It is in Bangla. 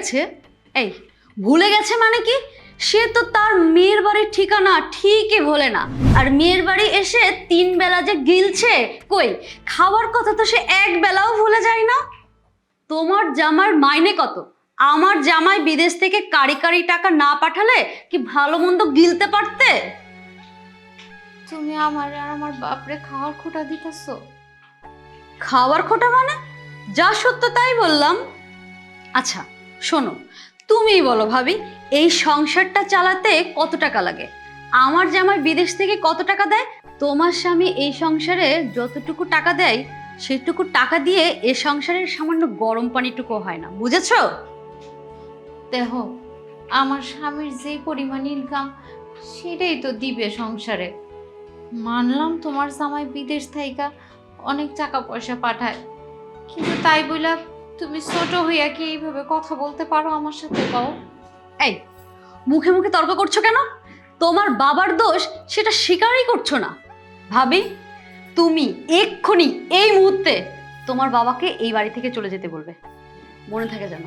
গেছে? এই, ভুলে গেছে মানে কি? সে তো তার মেয়ের বাড়ির ঠিকানা ঠিকই ভোলে না। আর মেয়ের বাড়ি এসে 3 বেলা যে গিলছে, কই খাওয়ার কথা তো সে এক বেলাও ভুলে যায় না। তোমার জামার মাইনে কত? আমার জামাই বিদেশ থেকে কারি কারি টাকা না পাঠালে কি ভালো মন্দ গিলতে পারতে? তুমি আমার আর আমার বাপরে খাওয়ার খোটা দিতেছো? খাওয়ার খোটা মানে? যা সত্য তাই বললাম। আচ্ছা শোনো, তুমিই বলো ভাবি, এই সংসারটা চালাতে কত টাকা লাগে? আমার জামাই বিদেশ থেকে কত টাকা দেয়? তোমার স্বামী এই সংসারে যতটুকু টাকা দেয় সেটুকু টাকা দিয়ে এ সংসারের সামান্য গরম পানিটুকু হয় না, বুঝেছো? দেখো, আমার স্বামীর যে পরিমাণ ইনকাম সেটাই তো দিবে সংসারে। মানলাম তোমার জামাই বিদেশ থাইকা অনেক টাকা পয়সা পাঠায়, কিন্তু তাই বইলা তুমি ছোট হইয়া কি এইভাবে কথা বলতে পারো আমার সাথে? কও। এই, মুখে মুখে তর্ক করছো কেন? তোমার বাবার দোষ সেটা স্বীকারই করছো না। ভাবি, তুমি এক্ষুনি এই মুহূর্তে তোমার বাবাকে এই বাড়ি থেকে চলে যেতে বলবে, মনে থাকে যেন।